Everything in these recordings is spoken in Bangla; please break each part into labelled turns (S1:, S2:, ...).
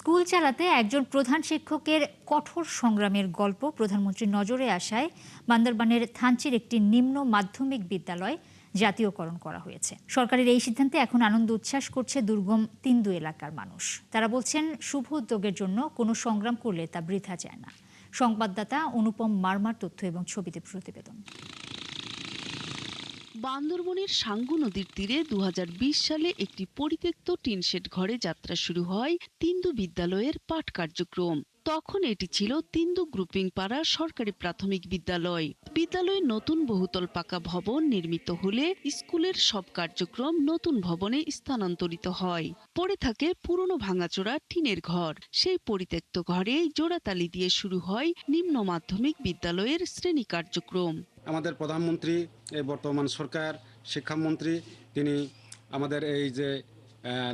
S1: স্কুল চালাতে একজন প্রধান শিক্ষকের কঠোর সংগ্রামের গল্প প্রধানমন্ত্রীর নজরে আসায় বান্দরবানের থানচির একটি নিম্ন মাধ্যমিক বিদ্যালয় জাতীয়করণ করা হয়েছে। সরকারের এই সিদ্ধান্তে এখন আনন্দ উচ্ছ্বাস করছে দুর্গম তিন্দু এলাকার মানুষ। তারা বলছেন, শুভ উদ্যোগের জন্য কোনো সংগ্রাম করলে তা বৃথা যায় না। সংবাদদাতা অনুপম মারমার তথ্য এবং ছবিতে প্রতিবেদন।
S2: বান্দরবনের সাঙ্গু নদীর তীরে 2020 সালে একটি পরিত্যক্ত টিনশেড ঘরে যাত্রা শুরু হয় তিন্দু বিদ্যালয়ের পাঠ কার্যক্রম। তখন এটি ছিল তিন্দু গ্রুপিং পাড়া সরকারি প্রাথমিক বিদ্যালয়। বিদ্যালয়ে নতুন বহুতল পাকা ভবন নির্মিত হলে স্কুলের সব কার্যক্রম নতুন ভবনে স্থানান্তরিত হয়। পড়ে থাকে পুরনো ভাঙাচোরা টিনের ঘর। সেই পরিত্যক্ত ঘরে জোড়াতালি দিয়ে শুরু হয় নিম্ন মাধ্যমিক বিদ্যালয়ের শ্রেণী কার্যক্রম।
S3: আমাদের প্রধানমন্ত্রী, এই বর্তমান সরকার শিক্ষামন্ত্রী, তিনি আমাদের এই যে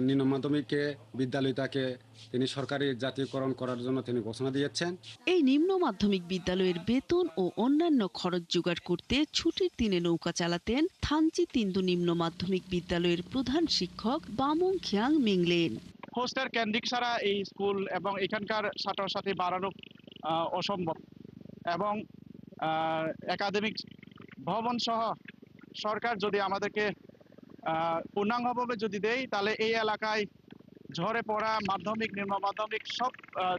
S3: নিম্ন মাধ্যমিকে বিদ্যালয়টাকে তিনি সরকারি জাতীয়করণ করার জন্য তিনি ঘোষণা দিয়েছেন।
S2: এই নিম্ন মাধ্যমিক বিদ্যালয়ের বেতন ও অন্যান্য খরচ জোগাড় করতে ছুটির দিনে নৌকা চালাতেন থানচি তিন্দু নিম্ন মাধ্যমিক বিদ্যালয়ের প্রধান শিক্ষক বামুং খিয়াং মিংলেন।
S4: হোস্টেল কেন্দ্রিক ছাড়া এই স্কুল এবং এখানকার ছাত্রছাত্রী বাড়ানো অসম্ভব, এবং একাডেমিক ভবন সহ সরকার যদি আমাদেরকে পূর্ণাঙ্গভাবে যদি দেয়, তাহলে এই এলাকায় ঝরে পড়া মাধ্যমিক নিম্ন মাধ্যমিক সব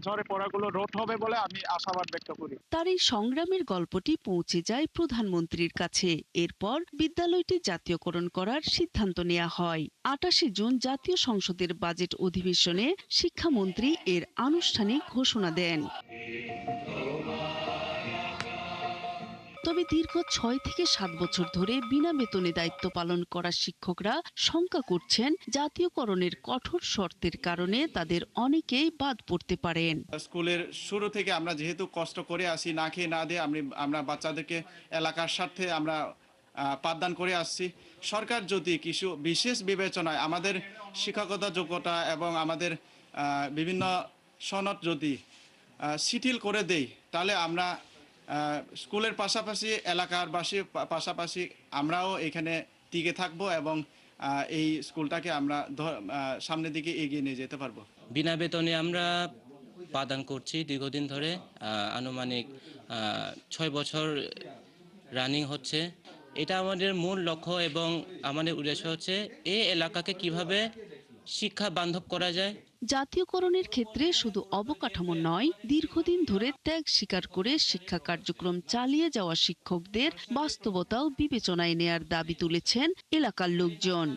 S4: ঝরে পড়াগুলো রোধ হবে বলে আমি আশাবাদ ব্যক্ত করি।
S2: তার এই সংগ্রামের গল্পটি পৌঁছে যায় প্রধানমন্ত্রীর কাছে। এরপর বিদ্যালয়টি জাতীয়করণ করার সিদ্ধান্ত নেওয়া হয়। 28 জুন জাতীয় সংসদের বাজেট অধিবেশনে শিক্ষামন্ত্রী এর আনুষ্ঠানিক ঘোষণা দেন। তবে দীর্ঘ 6 থেকে 7 বছর ধরে বিনা বেতনে দায়িত্ব পালন করা শিক্ষকরা শঙ্কা করছেন, জাতীয়করণের কঠোর শর্তের কারণে তাদের অনেকেই বাদ পড়তে পারেন।
S4: স্কুলের শুরু থেকে আমরা যেহেতু কষ্ট করে আসি, না খেয়ে না দিয়ে আমরা বাচ্চাদেরকে এলাকার স্বার্থে আমরা পাঠদান করে আসছি। সরকার যদি কিছু বিশেষ বিবেচনায় আমাদের শিক্ষকতা যোগ্যতা এবং আমাদের বিভিন্ন সনদ যদি শিথিল করে দেয়, তাহলে আমরা স্কুলের পাশাপাশি এলাকার পাশাপাশি আমরাও এখানে টিকে থাকবো এবং এই স্কুলটাকে আমরা সামনের দিকে এগিয়ে নিয়ে যেতে পারবো।
S5: বিনা বেতনে আমরা পাঠদান করছি দীর্ঘদিন ধরে, আনুমানিক 6 বছর রানিং হচ্ছে। এটা আমাদের মূল লক্ষ্য এবং আমাদের উদ্দেশ্য হচ্ছে এই এলাকাকে কিভাবে শিক্ষা বান্ধব করা যায়।
S2: জাতীয়করণের ক্ষেত্রে শুধু অবকাঠামো নয়, দীর্ঘদিন ধরে ত্যাগ স্বীকার করে শিক্ষা কার্যক্রম চালিয়ে যাওয়া শিক্ষকদের বাস্তবতাও বিবেচনায় নেয়ার দাবি তুলেছেন এলাকার লোকজন।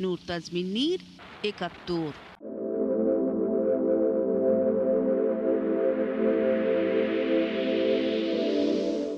S2: নূর তাজমিন নীর, ৭১।